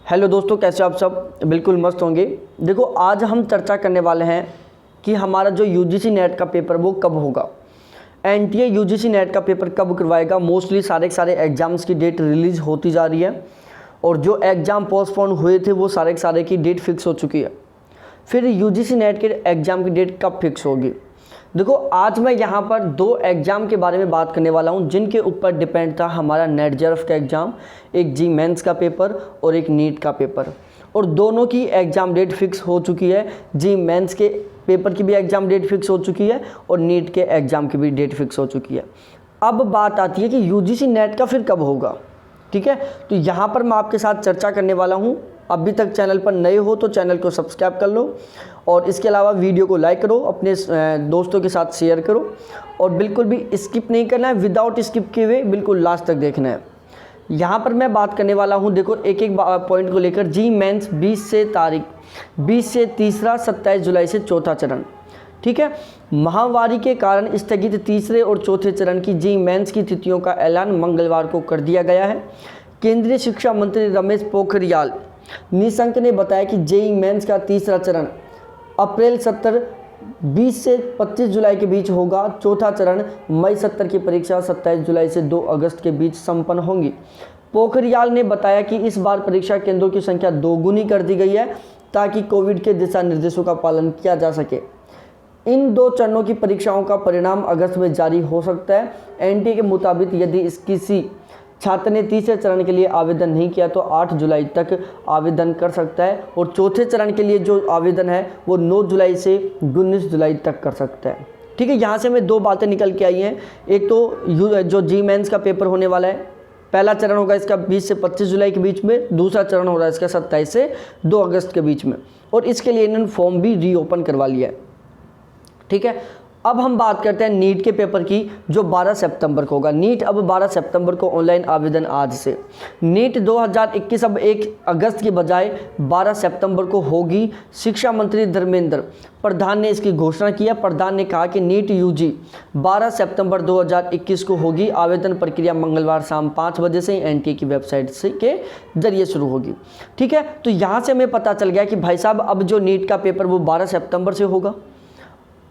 Hello दोस्तों, कैसे आप सब? बिल्कुल मस्त होंगे। देखो, आज हम चर्चा करने वाले हैं कि हमारा जो यूजीसी नेट का पेपर वो कब होगा। एनटीए यूजीसी नेट का पेपर कब करवाएगा। मोस्टली सारे एग्ज़ाम्स की डेट रिलीज़ होती जा रही है और जो एग्ज़ाम पोस्टपोन हुए थे वो सारे की डेट फिक्स हो चुकी है। फिर यूजीसी नेट के एग्ज़ाम की डेट कब फिक्स होगी। देखो, आज मैं यहाँ पर दो एग्ज़ाम के बारे में बात करने वाला हूँ जिनके ऊपर डिपेंड था हमारा नेट जेआरएफ का एग्ज़ाम, एक जी मेंस का पेपर और एक नीट का पेपर, और दोनों की एग्ज़ाम डेट फिक्स हो चुकी है। जी मेंस के पेपर की भी एग्ज़ाम डेट फिक्स हो चुकी है और नीट के एग्ज़ाम की भी डेट फिक्स हो चुकी है। अब बात आती है कि यूजीसी नेट का फिर कब होगा। ठीक है, तो यहाँ पर मैं आपके साथ चर्चा करने वाला हूँ। अभी तक चैनल पर नए हो तो चैनल को सब्सक्राइब कर लो और इसके अलावा वीडियो को लाइक करो, अपने दोस्तों के साथ शेयर करो और बिल्कुल भी स्किप नहीं करना है। विदाउट स्किप किए हुए बिल्कुल लास्ट तक देखना है। यहाँ पर मैं बात करने वाला हूँ, देखो एक एक पॉइंट को लेकर। जी मेंस 20 से तीसरा 27 जुलाई से चौथा चरण। ठीक है, महामारी के कारण स्थगित तीसरे और चौथे चरण की जी मेंस की तिथियों का ऐलान मंगलवार को कर दिया गया है। केंद्रीय शिक्षा मंत्री रमेश पोखरियाल निशंक ने बताया कि जेई मेंस का तीसरा चरण अप्रैल 20 से 25 जुलाई के बीच होगा। चौथा चरण मई 70 की परीक्षा 27 जुलाई से 2 अगस्त के बीच संपन्न होंगी। पोखरियाल ने बताया कि इस बार परीक्षा केंद्रों की संख्या दोगुनी कर दी गई है ताकि कोविड के दिशा निर्देशों का पालन किया जा सके। इन दो चरणों की परीक्षाओं का परिणाम अगस्त में जारी हो सकता है। एनटीए के मुताबिक यदि किसी छात्र ने तीसरे चरण के लिए आवेदन नहीं किया तो 8 जुलाई तक आवेदन कर सकता है और चौथे चरण के लिए जो आवेदन है वो 9 जुलाई से 19 जुलाई तक कर सकता है। ठीक है, यहाँ से मैं दो बातें निकल के आई हैं। एक तो जो जी मेंस का पेपर होने वाला है, पहला चरण होगा इसका 20 से 25 जुलाई के बीच में, दूसरा चरण हो रहा है इसका 27 से 2 अगस्त के बीच में, और इसके लिए इन्होंने फॉर्म भी रीओपन करवा लिया है। ठीक है, अब हम बात करते हैं नीट के पेपर की जो 12 सितंबर को होगा। नीट अब 12 सितंबर को ऑनलाइन आवेदन आज से। नीट 2021 अब 1 अगस्त की बजाय 12 सितंबर को होगी। शिक्षा मंत्री धर्मेंद्र प्रधान ने इसकी घोषणा की है। प्रधान ने कहा कि नीट यूजी 12 सितंबर 2021 को होगी। आवेदन प्रक्रिया मंगलवार शाम 5 बजे से एनटीए की वेबसाइट से के जरिए शुरू होगी। ठीक है, तो यहाँ से हमें पता चल गया कि भाई साहब अब जो नीट का पेपर वो 12 सितंबर से होगा।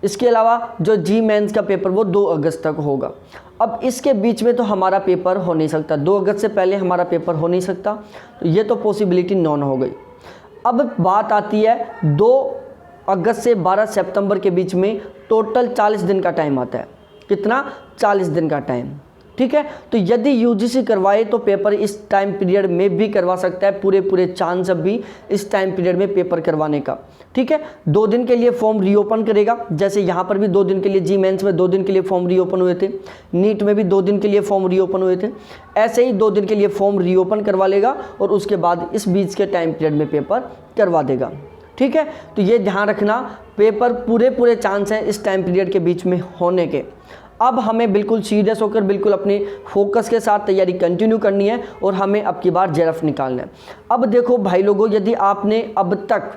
इसके अलावा जो जी मेंस का पेपर वो 2 अगस्त तक होगा। अब इसके बीच में तो हमारा पेपर हो नहीं सकता, 2 अगस्त से पहले हमारा पेपर हो नहीं सकता, तो ये तो पॉसिबिलिटी नॉन हो गई। अब बात आती है 2 अगस्त से 12 सितंबर के बीच में टोटल 40 दिन का टाइम आता है। कितना? 40 दिन का टाइम। ठीक है, तो यदि यूजीसी करवाए तो पेपर इस टाइम पीरियड में भी करवा सकता है। पूरे चांस अब भी इस टाइम पीरियड में पेपर करवाने का। ठीक है, 2 दिन के लिए फॉर्म रीओपन करेगा। जैसे यहाँ पर भी 2 दिन के लिए जी मेंस में 2 दिन के लिए फॉर्म रीओपन हुए थे, नीट में भी 2 दिन के लिए फॉर्म रीओपन हुए थे, ऐसे ही 2 दिन के लिए फॉर्म रीओपन करवा लेगा और उसके बाद इस बीच के टाइम पीरियड में पेपर करवा देगा। ठीक है, तो ये ध्यान रखना, पेपर पूरे चांस हैं इस टाइम पीरियड के बीच में होने के। अब हमें बिल्कुल सीरियस होकर बिल्कुल अपने फोकस के साथ तैयारी कंटिन्यू करनी है और हमें अब की बार जेआरएफ निकालना है। अब देखो भाई लोगों, यदि आपने अब तक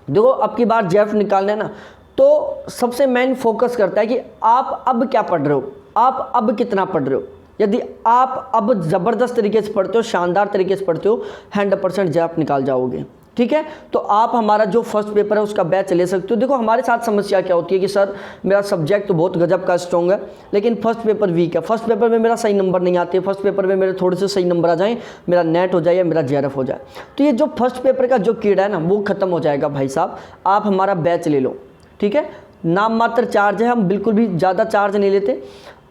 देखो अब की बार जेआरएफ निकालना है ना, तो सबसे मेन फोकस करता है कि आप अब क्या पढ़ रहे हो, आप अब कितना पढ़ रहे हो। यदि आप अब ज़बरदस्त तरीके से पढ़ते हो, शानदार तरीके से पढ़ते हो, 100% जेआरएफ निकाल जाओगे। ठीक है, तो आप हमारा जो फर्स्ट पेपर है उसका बैच ले सकते हो। देखो हमारे साथ समस्या क्या होती है कि सर मेरा सब्जेक्ट तो बहुत गजब का स्ट्रॉन्ग है लेकिन फर्स्ट पेपर वीक है, फर्स्ट पेपर में मेरा सही नंबर नहीं आते, फर्स्ट पेपर में मेरे थोड़े से सही नंबर आ जाएं, मेरा नेट हो जाए या मेरा जेआरएफ हो जाए। तो ये जो फर्स्ट पेपर का जो कीड़ा है ना वो खत्म हो जाएगा भाई साहब, आप हमारा बैच ले लो। ठीक है, नाम मात्र चार्ज है, हम बिल्कुल भी ज़्यादा चार्ज नहीं लेते।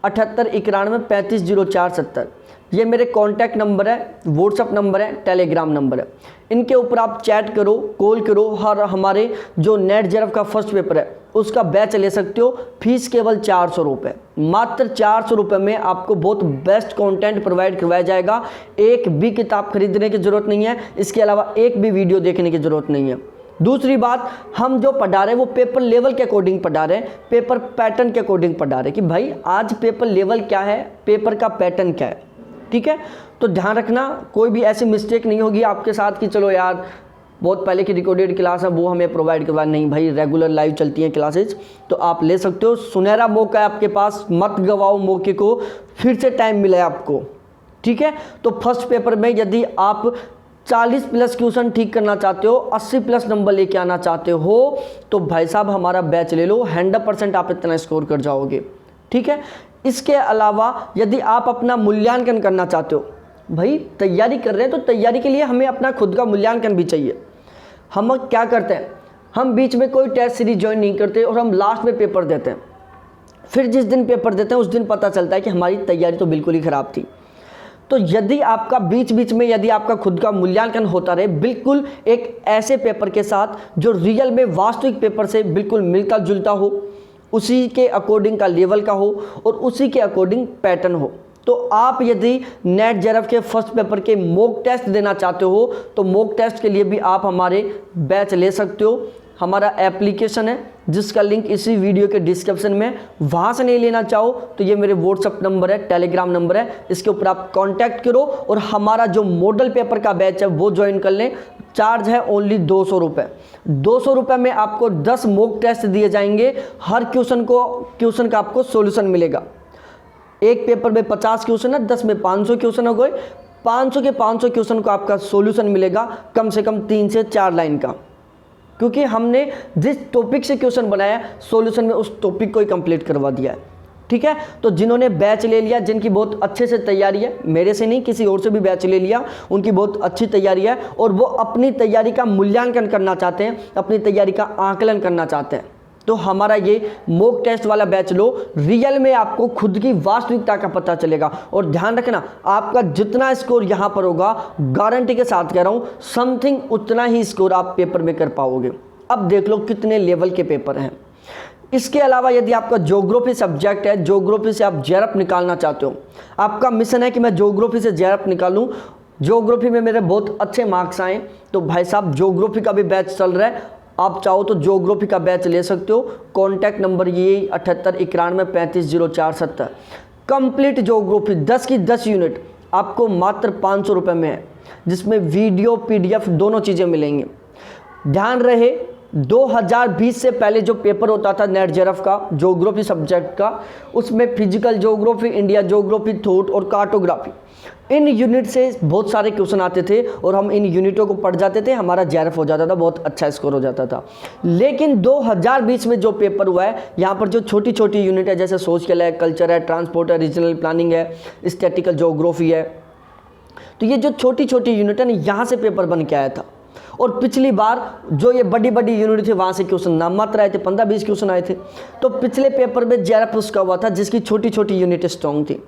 78 91 35 04 70 ये मेरे कॉन्टैक्ट नंबर है, व्हाट्सअप नंबर है, टेलीग्राम नंबर है। इनके ऊपर आप चैट करो, कॉल करो, हर हमारे जो नेट जेआरएफ का फर्स्ट पेपर है उसका बैच ले सकते हो। फीस केवल 400 रुपये, मात्र 400 रुपये में आपको बहुत बेस्ट कंटेंट प्रोवाइड करवाया जाएगा। एक भी किताब खरीदने की ज़रूरत नहीं है, इसके अलावा एक भी वीडियो देखने की ज़रूरत नहीं है। दूसरी बात, हम जो पढ़ा रहे हैं वो पेपर लेवल के अकॉर्डिंग पढ़ा रहे हैं, पेपर पैटर्न के अकॉर्डिंग पढ़ा रहे हैं कि भाई आज पेपर लेवल क्या है, पेपर का पैटर्न क्या है। ठीक है, तो ध्यान रखना कोई भी ऐसी मिस्टेक नहीं होगी आपके साथ कि चलो यार बहुत पहले की रिकॉर्डेड क्लास है वो हमें प्रोवाइड करवा, नहीं भाई रेगुलर लाइव चलती हैं क्लासेज, तो आप ले सकते हो। सुनहरा मौका है आपके पास, मत गवाओ मौके को, फिर से टाइम मिला है आपको। ठीक है, तो फर्स्ट पेपर में यदि आप 40 प्लस क्वेश्चन ठीक करना चाहते हो, 80 प्लस नंबर लेके आना चाहते हो, तो भाई साहब हमारा बैच ले लो, 100% आप इतना स्कोर कर जाओगे। ठीक है, इसके अलावा यदि आप अपना मूल्यांकन करना चाहते हो, भाई तैयारी कर रहे हैं तो तैयारी के लिए हमें अपना खुद का मूल्यांकन भी चाहिए। हम क्या करते हैं, हम बीच में कोई टेस्ट सीरीज ज्वाइन नहीं करते और हम लास्ट में पेपर देते हैं। फिर जिस दिन पेपर देते हैं उस दिन पता चलता है कि हमारी तैयारी तो बिल्कुल ही ख़राब थी। तो यदि आपका बीच बीच में यदि आपका खुद का मूल्यांकन होता रहे, बिल्कुल एक ऐसे पेपर के साथ जो रियल में वास्तविक पेपर से बिल्कुल मिलता जुलता हो, उसी के अकॉर्डिंग का लेवल का हो और उसी के अकॉर्डिंग पैटर्न हो, तो आप यदि नेट जेआरएफ के फर्स्ट पेपर के मॉक टेस्ट देना चाहते हो तो मॉक टेस्ट के लिए भी आप हमारे बैच ले सकते हो। हमारा एप्लीकेशन है जिसका लिंक इसी वीडियो के डिस्क्रिप्शन में, वहाँ से नहीं लेना चाहो तो ये मेरे व्हाट्सअप नंबर है, टेलीग्राम नंबर है, इसके ऊपर आप कांटेक्ट करो और हमारा जो मॉडल पेपर का बैच है वो ज्वाइन कर लें। चार्ज है ओनली 200 रुपये। 200 रुपये में आपको 10 मॉक टेस्ट दिए जाएंगे। हर क्वेश्चन का आपको सॉल्यूशन मिलेगा। एक पेपर में 50 क्वेश्चन है, 10 में 500 क्वेश्चन हो गए। 500 के 500 क्वेश्चन को आपका सॉल्यूशन मिलेगा कम से कम 3 से 4 लाइन का, क्योंकि हमने जिस टॉपिक से क्वेश्चन बनाया सॉल्यूशन में उस टॉपिक को ही कंप्लीट करवा दिया है। ठीक है, तो जिन्होंने बैच ले लिया, जिनकी बहुत अच्छे से तैयारी है, मेरे से नहीं किसी और से भी बैच ले लिया, उनकी बहुत अच्छी तैयारी है और वो अपनी तैयारी का मूल्यांकन करना चाहते हैं, अपनी तैयारी का आकलन करना चाहते हैं, तो हमारा ये मॉक टेस्ट वाला बैच लो। रियल में आपको खुद की वास्तविकता का पता चलेगा। और ध्यान रखना, आपका जितना स्कोर यहाँ पर होगा, गारंटी के साथ कह रहा हूँ, समथिंग उतना ही स्कोर आप पेपर में कर पाओगे। अब देख लो कितने लेवल के पेपर हैं। इसके अलावा यदि आपका ज्योग्राफी सब्जेक्ट है, ज्योग्राफी से आप जेआरएफ निकालना चाहते हो, आपका मिशन है कि मैं ज्योग्राफी से जेआरएफ निकालूं, ज्योग्राफी में मेरे बहुत अच्छे मार्क्स आए, तो भाई साहब ज्योग्राफी का भी बैच चल रहा है। आप चाहो तो ज्योग्राफी का बैच ले सकते हो। कॉन्टैक्ट नंबर ये 7891350470। कंप्लीट ज्योग्राफी 10 की 10 यूनिट आपको मात्र 500 रुपये में है, जिसमें वीडियो PDF दोनों चीज़ें मिलेंगी। ध्यान रहे, 2020 से पहले जो पेपर होता था नेट जेआरएफ का ज्योग्राफी सब्जेक्ट का, उसमें physical geography, India geography, thought और कार्टोग्राफी, इन यूनिट से बहुत सारे क्वेश्चन आते थे और हम इन यूनिटों को पढ़ जाते थे, हमारा जेआरएफ हो जाता था, बहुत अच्छा स्कोर हो जाता था। लेकिन 2020 में जो पेपर हुआ है, यहाँ पर जो छोटी छोटी यूनिट है, जैसे सोशल है, कल्चर है, ट्रांसपोर्ट है, रीजनल प्लानिंग है, स्टैटिकल ज्योग्राफी है, तो ये जो छोटी छोटी यूनिट है ना, यहाँ से पेपर बन के आया था। और पिछली बार जो ये बड़ी बड़ी यूनिट थे वहाँ से क्वेश्चन नाम मात्र आए थे, 15-20 क्वेश्चन आए थे। तो पिछले पेपर में जेआरएफ उसका हुआ था जिसकी छोटी छोटी यूनिट स्ट्रॉन्ग थी।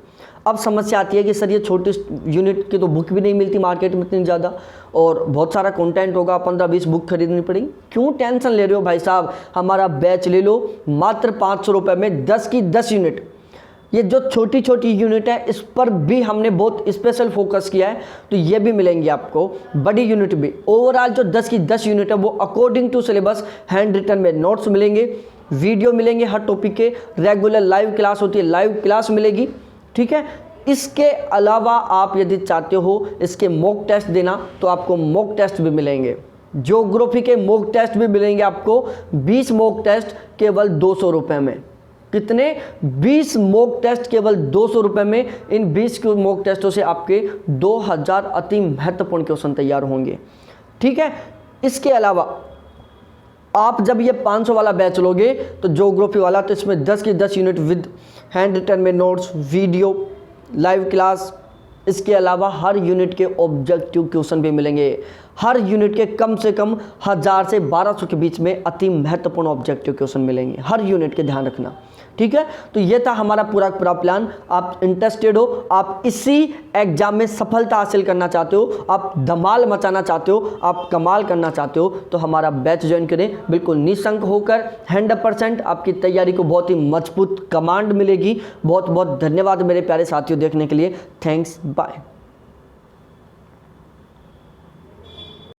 अब समस्या आती है कि सर ये छोटी यूनिट की तो बुक भी नहीं मिलती मार्केट में इतनी ज़्यादा, और बहुत सारा कंटेंट होगा, 15-20 बुक खरीदनी पड़ेगी। क्यों टेंशन ले रहे हो भाई साहब, हमारा बैच ले लो मात्र 500 रुपये में 10 की 10 यूनिट। ये जो छोटी छोटी यूनिट है इस पर भी हमने बहुत स्पेशल फोकस किया है, तो ये भी मिलेंगी आपको, बड़ी यूनिट भी। ओवरऑल जो 10 की 10 यूनिट है वो according to syllabus, handwritten में नोट्स मिलेंगे, वीडियो मिलेंगे हर टॉपिक के, रेगुलर लाइव क्लास होती है, लाइव क्लास मिलेगी। ठीक है, इसके अलावा आप यदि चाहते हो इसके मॉक टेस्ट देना तो आपको मॉक टेस्ट भी मिलेंगे, ज्योग्राफी के मॉक टेस्ट भी मिलेंगे आपको। 20 मॉक टेस्ट केवल 200 रुपये में। कितने? 20 मॉक टेस्ट केवल 200 रुपये में। इन 20 मॉक टेस्टों से आपके 2000 अति महत्वपूर्ण क्वेश्चन तैयार होंगे। ठीक है, इसके अलावा आप जब ये 500 वाला बैच लोगे तो ज्योग्राफी वाला, तो इसमें 10 की 10 यूनिट विद हैंड रिटन में नोट्स, वीडियो, लाइव क्लास, इसके अलावा हर यूनिट के ऑब्जेक्टिव क्वेश्चन भी मिलेंगे। हर यूनिट के कम से कम 1000 से 1200 के बीच में अति महत्वपूर्ण ऑब्जेक्टिव क्वेश्चन मिलेंगे हर यूनिट के, ध्यान रखना। ठीक है, तो ये था हमारा पूरा प्लान। आप इंटरेस्टेड हो, आप इसी एग्जाम में सफलता हासिल करना चाहते हो, आप धमाल मचाना चाहते हो, आप कमाल करना चाहते हो, तो हमारा बैच ज्वाइन करें बिल्कुल निशंक होकर। 100% आपकी तैयारी को बहुत ही मजबूत कमांड मिलेगी। बहुत बहुत धन्यवाद मेरे प्यारे साथियों देखने के लिए। Thanks, bye.